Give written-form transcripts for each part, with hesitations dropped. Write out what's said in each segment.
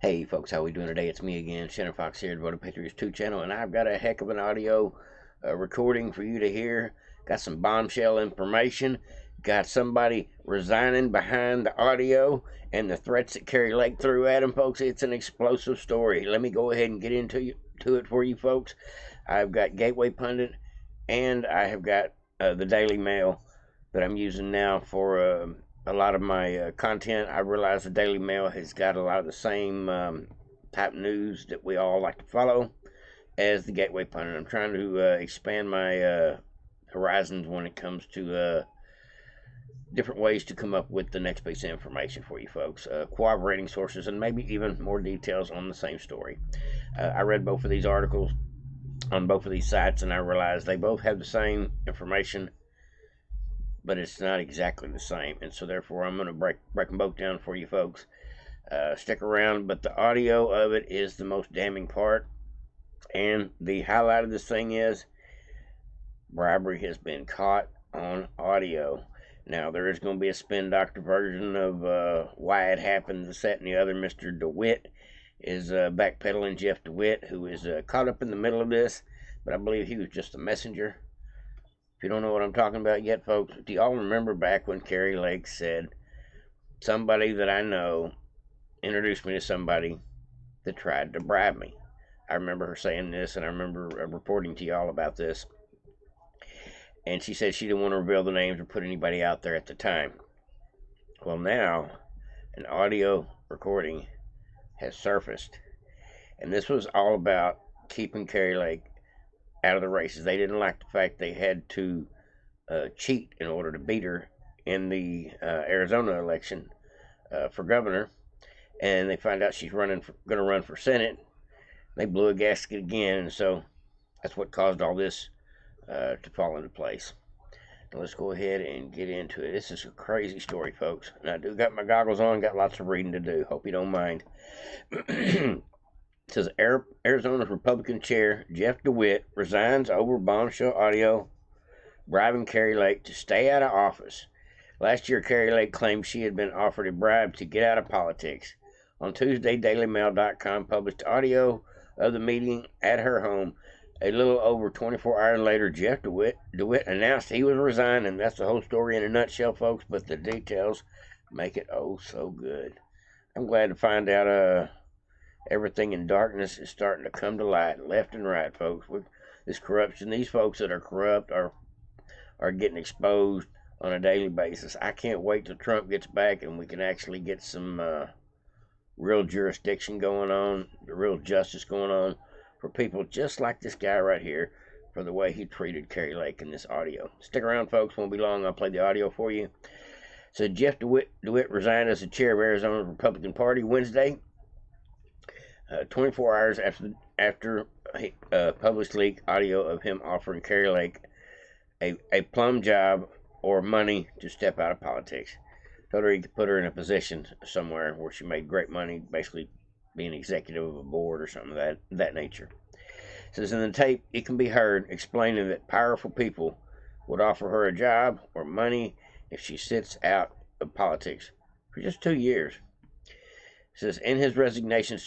Hey folks, how we doing today? It's me again, Shannon Fox here, Devoted Patriots 2 channel, and I've got a heck of an audio recording for you to hear. Got some bombshell information. Got somebody resigning behind the audio and the threats that Kari Lake threw at him, folks. It's an explosive story. Let me go ahead and get into it for you folks. I've got Gateway Pundit and I have got the Daily Mail that I'm using now for a lot of my content. I realize the Daily Mail has got a lot of the same type news that we all like to follow as the Gateway Pundit. I'm trying to expand my horizons when it comes to different ways to come up with the next piece of information for you folks, corroborating sources, and maybe even more details on the same story. I read both of these articles on both of these sites, and I realized they both have the same information, but it's not exactly the same, and so therefore I'm going to break them both down for you folks. Stick around, but the audio of it is the most damning part, and the highlight of this thing is bribery has been caught on audio. Now, there is going to be a spin doctor version of why it happened, this, that, and the other. Mr. DeWitt is backpedaling. Jeff DeWitt, who is caught up in the middle of this, but I believe he was just a messenger. If you don't know what I'm talking about yet, folks, do y'all remember back when Kari Lake said, somebody that I know introduced me to somebody that tried to bribe me? I remember her saying this, and I remember reporting to y'all about this. And she said she didn't want to reveal the names or put anybody out there at the time. Well, now an audio recording has surfaced, and this was all about keeping Kari Lake out of the races. They didn't like the fact they had to cheat in order to beat her in the Arizona election for governor, and they find out she's going to run for Senate. They blew a gasket again, and so that's what caused all this to fall into place. Now let's go ahead and get into it. This is a crazy story, folks, and I do got my goggles on, got lots of reading to do. Hope you don't mind. It says Arizona's Republican chair Jeff DeWitt resigns over bombshell audio bribing Kari Lake to stay out of office. Last year, Kari Lake claimed she had been offered a bribe to get out of politics. On Tuesday, DailyMail.com published audio of the meeting at her home. A little over 24 hours later, Jeff DeWitt announced he was resigning. That's the whole story in a nutshell, folks, but the details make it oh so good. I'm glad to find out everything in darkness is starting to come to light, left and right, folks. This corruption, these folks that are corrupt are getting exposed on a daily basis. I can't wait till Trump gets back and we can actually get some real jurisdiction going on, real justice going on for people just like this guy right here, for the way he treated Kari Lake in this audio. Stick around, folks. Won't be long. I'll play the audio for you. So Jeff DeWitt resigned as the chair of Arizona's Republican Party Wednesday, 24 hours after he published leaked audio of him offering Kari Lake a plum job or money to step out of politics. Told her he could put her in a position somewhere where she made great money, basically being executive of a board or something of that nature. It says in the tape, it can be heard explaining that powerful people would offer her a job or money if she sits out of politics for just 2 years. It says in his resignation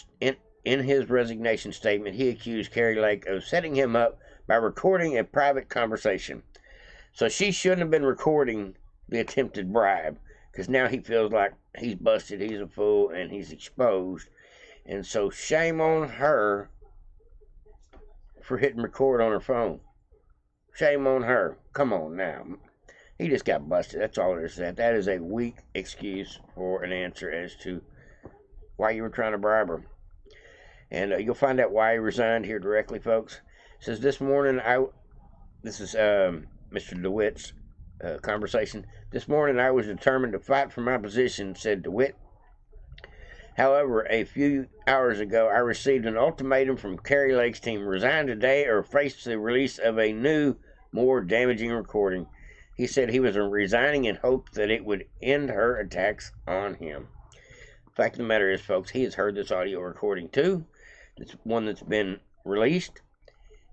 statement, he accused Kari Lake of setting him up by recording a private conversation. So she shouldn't have been recording the attempted bribe, because now he feels like he's busted, he's a fool, and he's exposed. And so shame on her for hitting record on her phone. Shame on her. Come on now. He just got busted. That's all it is. That is a weak excuse for an answer as to why you were trying to bribe her. And you'll find out why he resigned here directly, folks. It says this morning, this is Mr. DeWitt's conversation. This morning I was determined to fight for my position, said DeWitt. However, a few hours ago, I received an ultimatum from Kari Lake's team: resign today or face the release of a new, more damaging recording. He said he was resigning in hope that it would end her attacks on him. The fact of the matter is, folks, he has heard this audio recording too. It's one that's been released,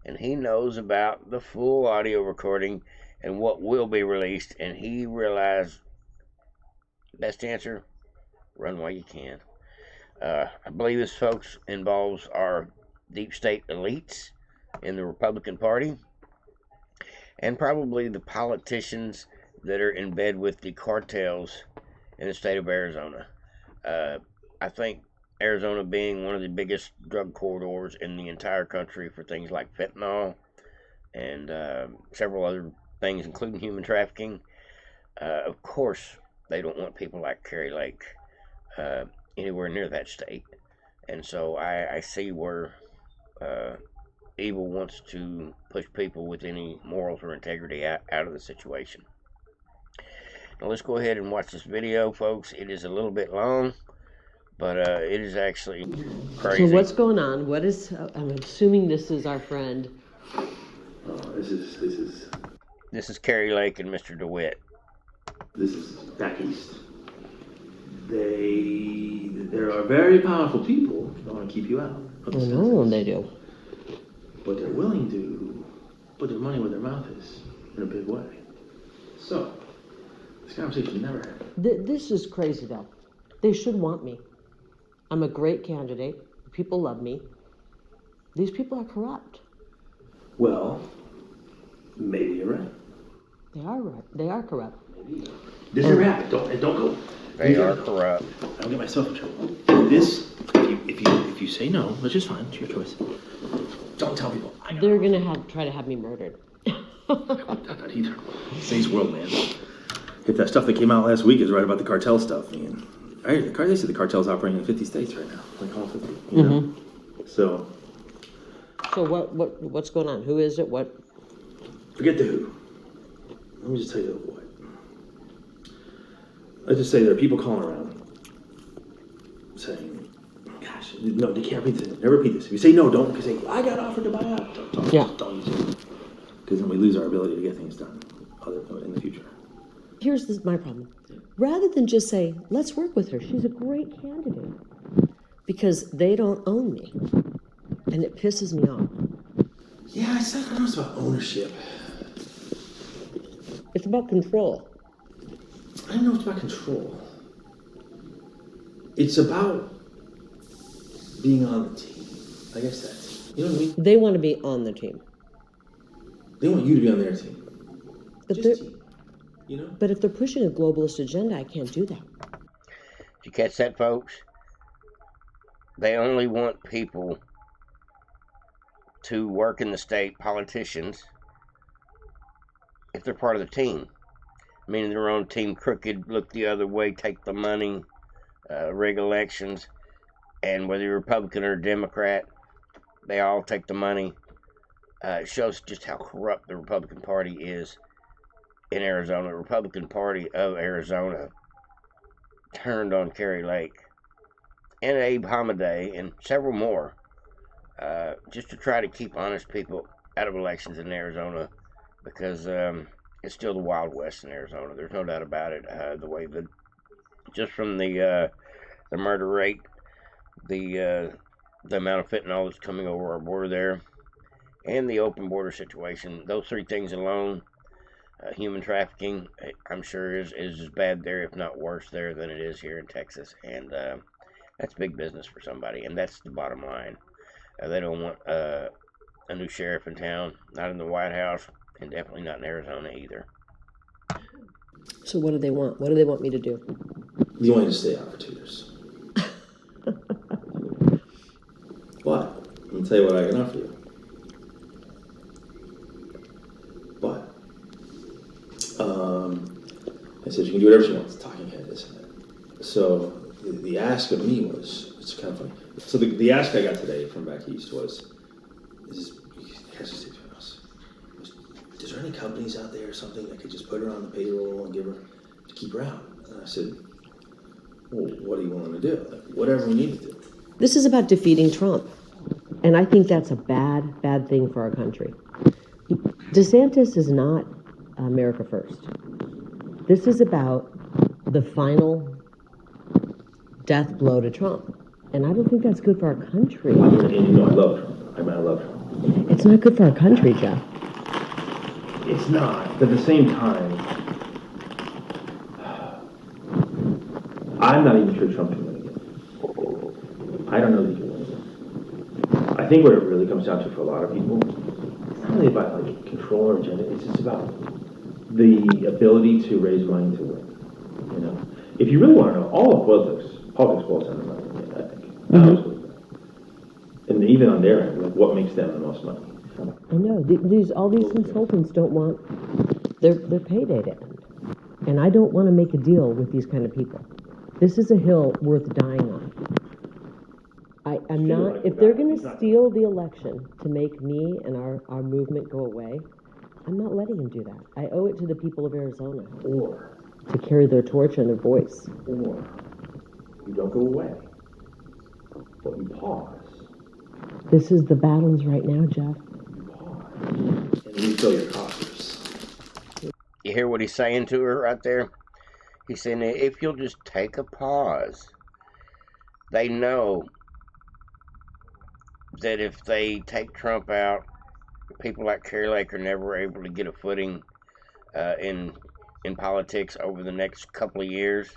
and he knows about the full audio recording and what will be released, and he realized best answer, run while you can. I believe this, folks, involves our deep state elites in the Republican Party and probably the politicians that are in bed with the cartels in the state of Arizona. I think Arizona being one of the biggest drug corridors in the entire country for things like fentanyl and several other things, including human trafficking. Of course, they don't want people like Kari Lake anywhere near that state. And so I see where evil wants to push people with any morals or integrity out of the situation. Now let's go ahead and watch this video, folks. It is a little bit long, but it is actually crazy. So what's going on? What is? I'm assuming this is our friend. This is Kari Lake and Mr. DeWitt. This is back east. There are very powerful people that want to keep you out. I know they do. But they're willing to put their money where their mouth is in a big way. So, this conversation never happened. This is crazy, though. They should want me. I'm a great candidate. People love me. These people are corrupt. Well, maybe you're right. They are right. They are corrupt. Maybe. This is rapid. Don't go. They are corrupt. I don't get myself in trouble. This, if you say no, which is fine, it's your choice. Don't tell people. They're gonna try to have me murdered. I wouldn't doubt that either. Today's world, man. If that stuff that came out last week is right about the cartel stuff, man. They said the cartel's operating in 50 states right now, like all 50. You know? So what's going on? Who is it? What? Forget the who. Let me just tell you the what. Let's just say there are people calling around saying, gosh, no, they can't repeat this. Never repeat this. If you say no, don't, because say, I got offered to buy out. Don't use it. Because then we lose our ability to get things done in the future. Here's my problem. Rather than just say, let's work with her, she's a great candidate. Because they don't own me. And it pisses me off. Yeah, I said it's about ownership. It's about control. I don't know if it's about control. It's about being on the team. I guess that's, you know what I mean? They want to be on the team. They want you to be on their team. But just team. You know? But if they're pushing a globalist agenda, I can't do that. Did you catch that, folks? They only want people to work in the state, politicians, if they're part of the team. Meaning their own team crooked, look the other way, take the money, rig elections, and whether you're Republican or Democrat, they all take the money. It shows just how corrupt the Republican Party is in Arizona. The Republican Party of Arizona turned on Kari Lake and Abe Hamadeh and several more just to try to keep honest people out of elections in Arizona, because it's still the Wild West in Arizona. There's no doubt about it. The way that, just from the murder rate, the amount of fentanyl that's coming over our border there, and the open border situation, those three things alone, human trafficking, I'm sure is as bad there, if not worse there, than it is here in Texas. And that's big business for somebody, and that's the bottom line. They don't want a new sheriff in town, not in the White House, and definitely not in Arizona either. So what do they want? What do they want me to do? You want to stay out for 2 years. But, let me tell you what I can offer you. But, I said you can do whatever she wants, talking head, this and that. So, the ask of me was, it's kind of funny. So the ask I got today from back east was, is there any companies out there or something that could just put her on the payroll and give her, to keep her out? And I said, well, what are you willing to do? Like, whatever we need to do. This is about defeating Trump. And I think that's a bad, bad thing for our country. DeSantis is not America First. This is about the final death blow to Trump. And I don't think that's good for our country. And you know I love Trump. I love Trump. It's not good for our country, Jeff. It's not. But at the same time, I'm not even sure Trump can win again. I don't know that you can win. I think what it really comes down to for a lot of people, it's not really about like control or agenda. It's just about the ability to raise money to win. You know, if you really want to know, all of politics boils down to money. I think. And even on their end, like what makes them the most money. I know all these consultants don't want their payday to end, and I don't want to make a deal with these kind of people. This is a hill worth dying on. I'm not. If they're going to steal the election to make me and our movement go away, I'm not letting them do that. I owe it to the people of Arizona, Or to carry their torch and their voice. Or you don't go away, but you pause. This is the battles right now, Jeff. You pause, and you fill your coffers. You hear what he's saying to her right there? He's saying, if you'll just take a pause, they know that if they take Trump out, people like Kari Lake are never able to get a footing in politics over the next couple of years.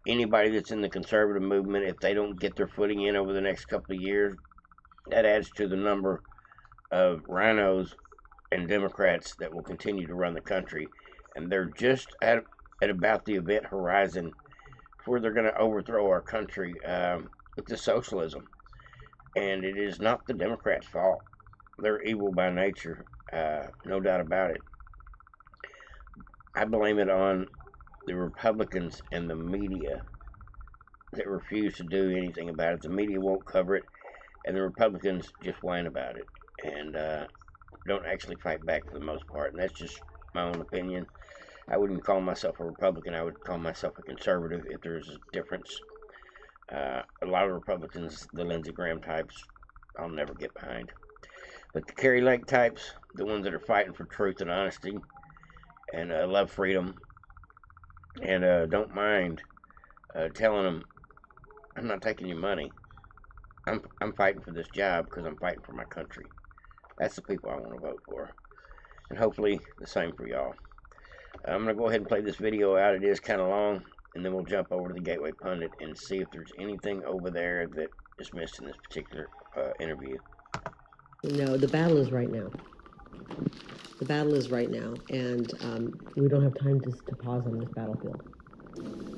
Anybody that's in the conservative movement, if they don't get their footing in over the next couple of years, that adds to the number of rhinos and Democrats that will continue to run the country. And they're just at about the event horizon where they're going to overthrow our country with the socialism. And it is not the Democrats' fault. They're evil by nature, no doubt about it. I blame it on the Republicans and the media that refuse to do anything about it. The media won't cover it, and the Republicans just whine about it and don't actually fight back for the most part. And that's just my own opinion. I wouldn't call myself a Republican. I would call myself a conservative if there's a difference. A lot of Republicans, the Lindsey Graham types, I'll never get behind. But the Kari Lake types, the ones that are fighting for truth and honesty and love freedom and don't mind telling them, I'm not taking your money. I'm fighting for this job because I'm fighting for my country. That's the people I want to vote for. And hopefully the same for y'all. I'm going to go ahead and play this video out. It is kind of long. And then we'll jump over to the Gateway Pundit and see if there's anything over there that is missed in this particular interview. No, the battle is right now. The battle is right now, and we don't have time to pause on this battlefield.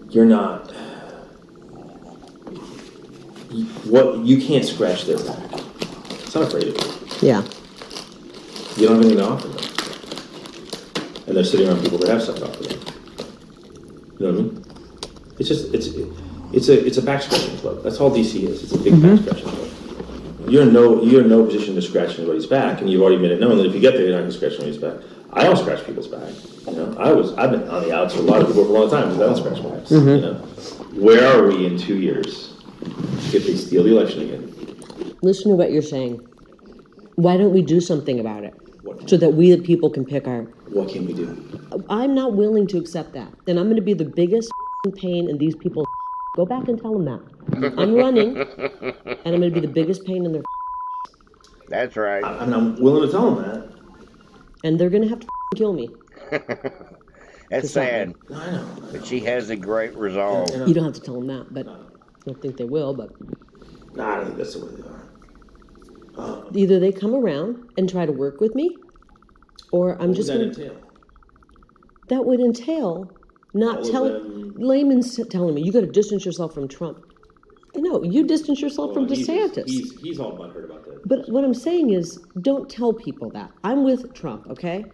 You're not. You can't scratch their back. It's not afraid of you. Yeah. You don't have anything to offer them. And they're sitting around people that have stuff to offer them. You know what I mean? It's just it's a back scratching club. That's all DC is. It's a big back scratching club. You're in no position to scratch anybody's back, and you've already made it known that if you get there, you're not going to scratch anybody's back. I don't scratch people's back. You know, I've been on the outs with a lot of people for a long time because I don't scratch backs. You know, where are we in 2 years if they steal the election again? Listen to what you're saying. Why don't we do something about it so that we, the people, can pick our... What can we do? I'm not willing to accept that. And I'm going to be the biggest pain in these people's... Go back and tell them that. I'm running, and I'm going to be the biggest pain in their... That's right. I'm willing to tell them that. And they're going to have to kill me. That's sad. I know. But she has a great resolve. You don't have to tell them that, but I don't think they will, but... No, I don't think that's the way they are. Either they come around and try to work with me, or I'm just going to... entail? That would entail not telling... Layman's telling me, you got to distance yourself from Trump. No, you distance yourself from DeSantis. He's all butthurt about that. But what I'm saying is, don't tell people that. I'm with Trump, okay?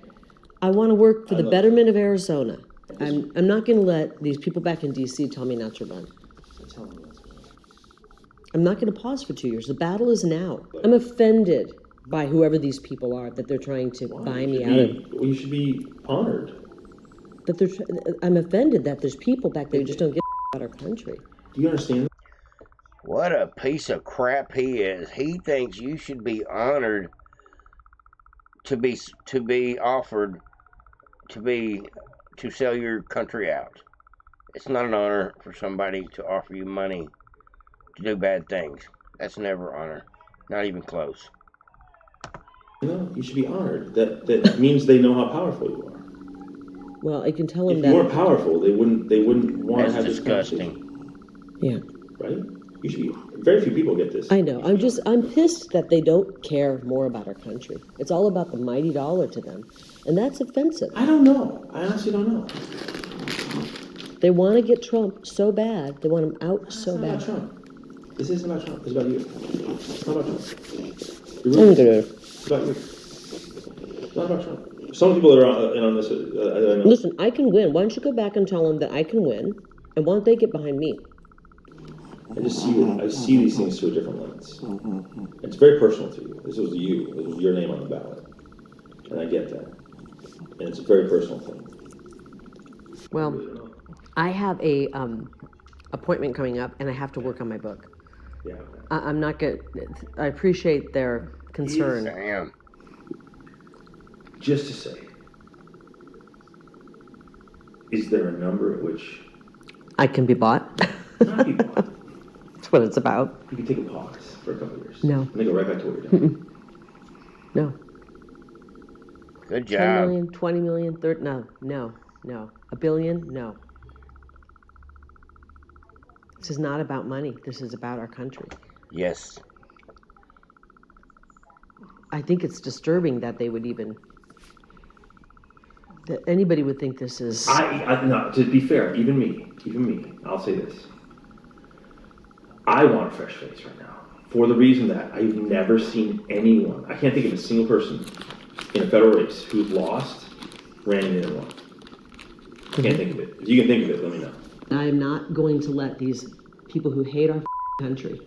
I want to work for the betterment of Arizona. I'm not going to let these people back in D.C. tell me not to run. I'm not going to pause for 2 years. The battle is now. I'm offended by whoever these people are that they're trying to buy me out of. Well, you should be honored. But I'm offended that there's people back there who just don't get about our country. Do you understand? What a piece of crap he is. He thinks you should be honored to be offered to sell your country out. It's not an honor for somebody to offer you money to do bad things. That's never honor. Not even close. No, you should be honored. That means they know how powerful you are. Well, I can tell them if that. If you weren't powerful, they wouldn't want to have this disgusting. conversation. Yeah. Right? You should be. Very few people get this. I know. I'm pissed that they don't care more about our country. It's all about the mighty dollar to them. And that's offensive. I don't know. I honestly don't know. They want to get Trump so bad. They want him out so bad. It's not about Trump. This isn't about Trump. It's about you. It's not about Trump. It's about you. It's not about Trump. Some people that are in on this, I know. Listen, I can win. Why don't you go back and tell them that I can win, and why don't they get behind me? I see these things through a different lens. It's very personal to you. This was you. This was your name on the ballot. And I get that. And it's a very personal thing. Well, I have a appointment coming up, and I have to work on my book. Yeah. I'm not good. I appreciate their concern. I am. Just to say, is there a number at which I can be bought? not be bought? That's what it's about. You can take a pause for a couple of years. No. And then go right back to what you're doing. No. Good job. 10 million, 20 million, 30, no. $1 billion, no. This is not about money. This is about our country. Yes. I think it's disturbing that they would even, that anybody would think this is. No, to be fair, even me, I'll say this. I want a fresh face right now. For the reason that I've never seen anyone, I can't think of a single person in a federal race who lost, ran in and won. I can't think of it. If you can think of it, let me know. I'm not going to let these people who hate our country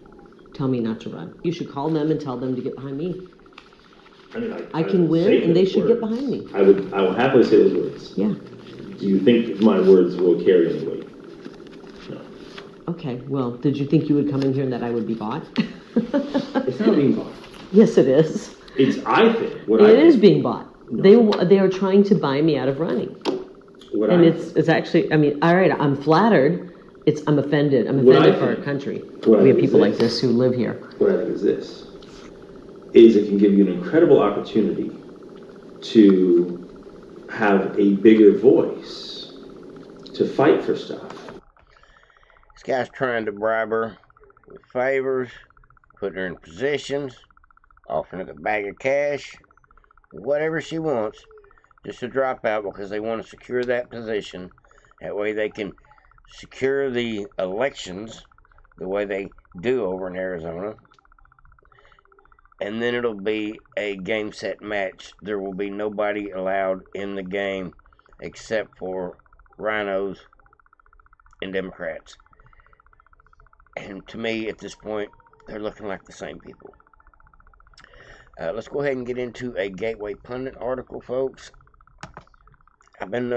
tell me not to run. You should call them and tell them to get behind me. I mean, I can win, and they should get behind me. I will happily say those words. Yeah. Do you think my words will carry any weight? No. Okay, well, did you think you would come in here and that I would be bought? It's not being bought. Yes, it is. It is being bought. No. They are trying to buy me out of running. It's actually, I mean, all right, I'm flattered. I'm offended. I'm offended for our country. We have people like this who live here. What I think is this, is it can give you an incredible opportunity to have a bigger voice, to fight for stuff. This guy's trying to bribe her with favors, putting her in positions, offering her a bag of cash, whatever she wants, just to drop out because they want to secure that position. That way they can secure the elections the way they do over in Arizona. And then it'll be a game set match. There will be nobody allowed in the game except for rhinos and Democrats. And to me, at this point, they're looking like the same people. Let's go ahead and get into a Gateway Pundit article, folks. I've been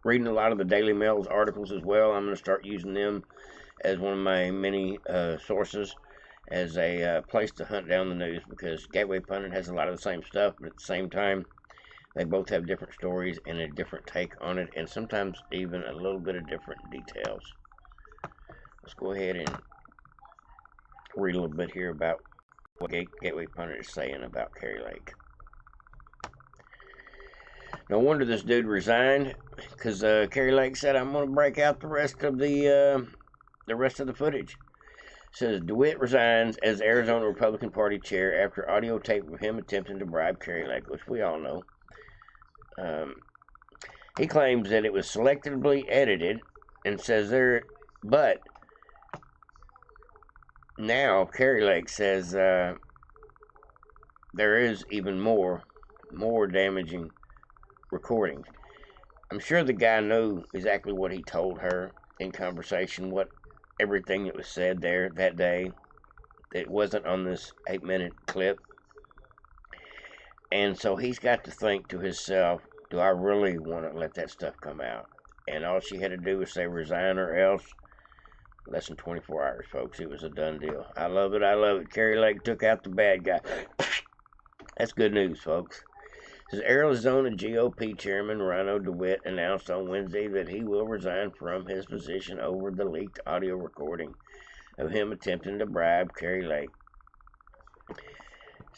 reading a lot of the Daily Mail's articles as well. I'm going to start using them as one of my many sources, as a place to hunt down the news, because Gateway Pundit has a lot of the same stuff, but at the same time, they both have different stories and a different take on it, and sometimes even a little bit of different details. Let's go ahead and read a little bit here about what Gateway Pundit is saying about Kari Lake. No wonder this dude resigned, because Kari Lake said, "I'm going to break out the rest of the footage." Says DeWitt resigns as Arizona Republican Party chair after audio tape of him attempting to bribe Kari Lake, which we all know. He claims that it was selectively edited, and says but now Kari Lake says there is even more damaging recordings. I'm sure the guy knew exactly what he told her in conversation, everything that was said there that day. It wasn't on this 8-minute clip. And so he's got to think to himself, do I really want to let that stuff come out? And all she had to do was say resign or else. Less than 24 hours, folks. It was a done deal. I love it. Kari Lake took out the bad guy. That's good news, folks. Says Arizona GOP Chairman Rhino DeWitt announced on Wednesday that he will resign from his position over the leaked audio recording of him attempting to bribe Kari Lake.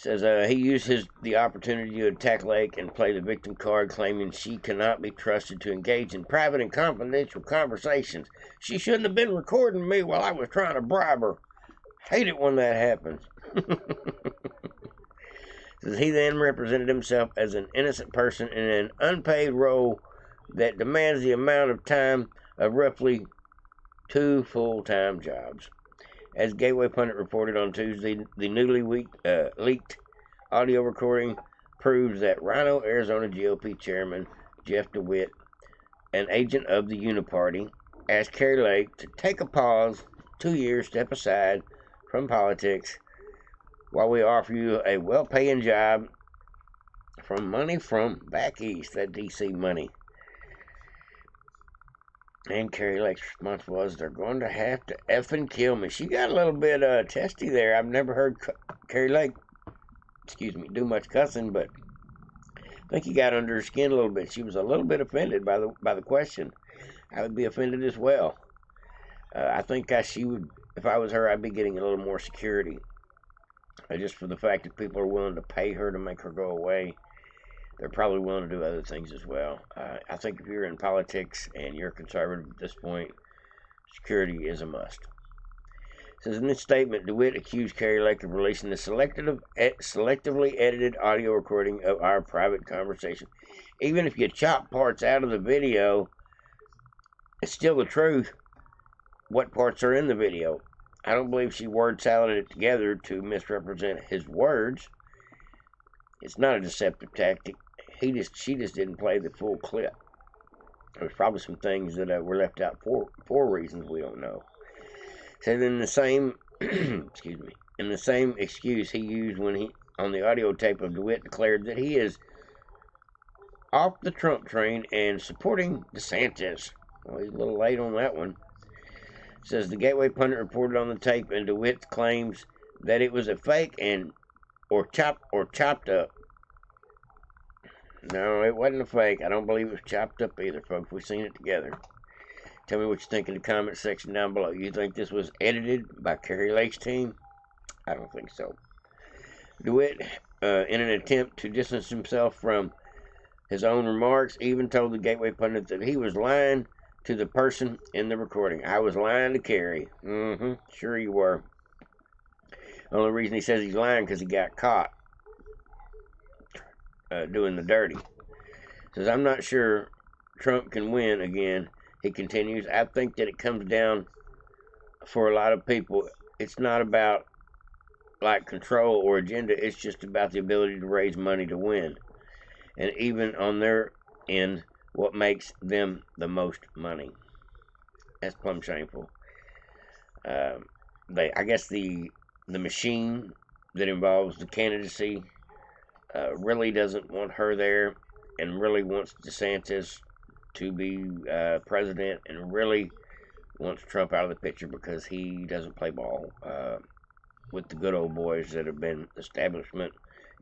Says he used the opportunity to attack Lake and play the victim card, claiming she cannot be trusted to engage in private and confidential conversations. She shouldn't have been recording me while I was trying to bribe her. Hate it when that happens. Says he then represented himself as an innocent person in an unpaid role that demands the amount of time of roughly 2 full-time jobs. As Gateway Pundit reported on Tuesday, the newly leaked audio recording proves that Rhino, Arizona GOP Chairman Jeff DeWitt, an agent of the Uniparty, asked Kari Lake to take a pause, 2 years, step aside from politics, while we offer you a well-paying job from money from back east, that D.C. money. And Kari Lake's response was, they're going to have to effing kill me. She got a little bit testy there. I've never heard Kari Lake, do much cussing, but I think he got under her skin a little bit. She was a little bit offended by the question. I would be offended as well. I think she would, if I was her, I'd be getting a little more security. Just for the fact that people are willing to pay her to make her go away. They're probably willing to do other things as well. I think if you're in politics and you're conservative at this point, security is a must. It says in this statement, DeWitt accused Kari Lake of releasing the selectively edited audio recording of our private conversation. Even if you chop parts out of the video, it's still the truth. What parts are in the video? I don't believe she word salad it together to misrepresent his words. It's not a deceptive tactic. She just didn't play the full clip. There's probably some things that were left out for reasons we don't know. So in the same, in the same excuse he used when he on the audio tape of DeWitt declared that he is off the Trump train and supporting DeSantis. Well, he's a little late on that one. Says the Gateway Pundit reported on the tape, and DeWitt claims that it was a fake or chopped up. No, it wasn't a fake. I don't believe it was chopped up either, folks. We've seen it together. Tell me what you think in the comment section down below. You think this was edited by Kari Lake's team? I don't think so. DeWitt, in an attempt to distance himself from his own remarks, even told the Gateway Pundit that he was lying to the person in the recording. I was lying to Kari. Sure you were. The only reason he says he's lying because he got caught doing the dirty. Says, I'm not sure Trump can win again. He continues, I think that it comes down for a lot of people. It's not about like control or agenda. It's just about the ability to raise money to win. And even on their end, what makes them the most money. That's plumb shameful. I guess the machine that involves the candidacy really doesn't want her there, and really wants DeSantis to be president, and really wants Trump out of the picture because he doesn't play ball with the good old boys that have been establishment,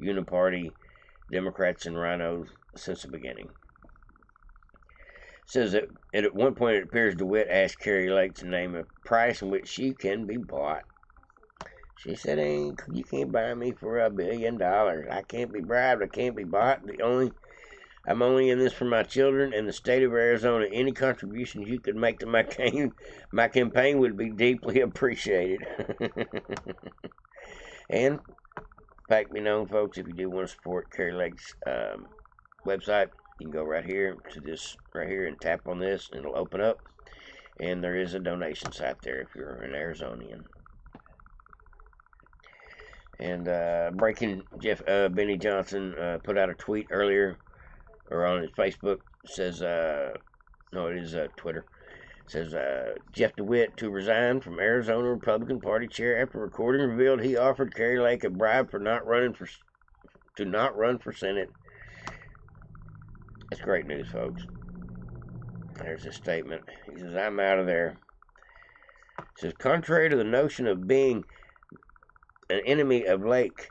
Uniparty, Democrats, and rhinos since the beginning. Says that at one point it appears DeWitt asked Kari Lake to name a price in which she can be bought. She said, you can't buy me for $1 billion. I can't be bribed. I can't be bought. I'm only in this for my children and the state of Arizona. Any contributions you could make to my campaign would be deeply appreciated. And, fact be known, folks, if you do want to support Kari Lake's website, you can go right here to this right here and tap on this, and it'll open up. And there is a donation site there if you're an Arizonian. And breaking, Benny Johnson put out a tweet earlier, or on his Facebook, says, no, it is Twitter, says, Jeff DeWitt to resign from Arizona Republican Party chair after recording revealed he offered Kari Lake a bribe for not run for Senate. That's great news, folks. There's his statement. He says, I'm out of there. He says, contrary to the notion of being an enemy of Lakes,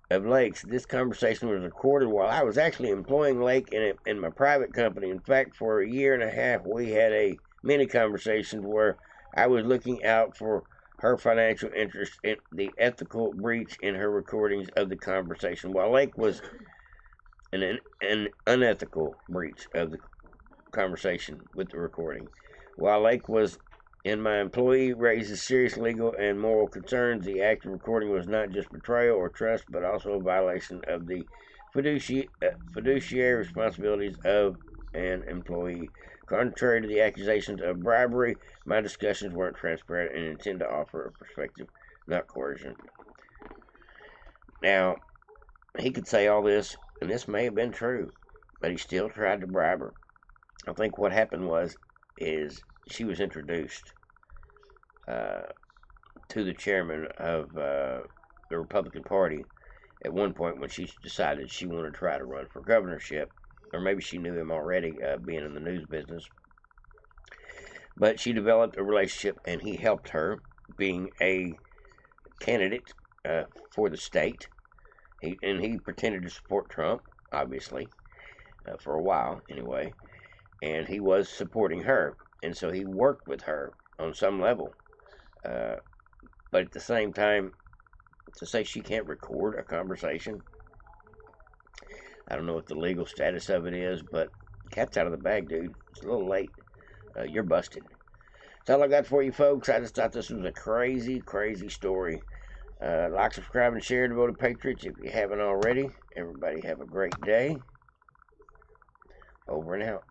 this conversation was recorded while I was actually employing Lake in my private company. In fact, for 1.5 years, we had a mini conversation where I was looking out for her financial interest in the ethical breach in her recordings of the conversation. While Lake was an unethical breach of the conversation with the recording. While Lake was and my employee raises serious legal and moral concerns, the act of recording was not just betrayal or trust, but also a violation of the fiduciary responsibilities of an employee. Contrary to the accusations of bribery, my discussions weren't transparent and intend to offer a perspective, not coercion. Now, he could say all this, and this may have been true, but he still tried to bribe her. I think what happened is she was introduced to the chairman of the Republican Party at one point when she decided she wanted to try to run for governorship, or maybe she knew him already, being in the news business. But she developed a relationship, and he helped her, being a candidate for the state. He pretended to support Trump, obviously, for a while anyway, and he was supporting her, and so he worked with her on some level. But at the same time, to say she can't record a conversation, I don't know what the legal status of it is, but cat's out of the bag, dude. It's a little late. You're busted. That's all I got for you, folks. I just thought this was a crazy, crazy story. Like, subscribe, and share, Devoted Patriots, if you haven't already. Everybody have a great day. Over and out.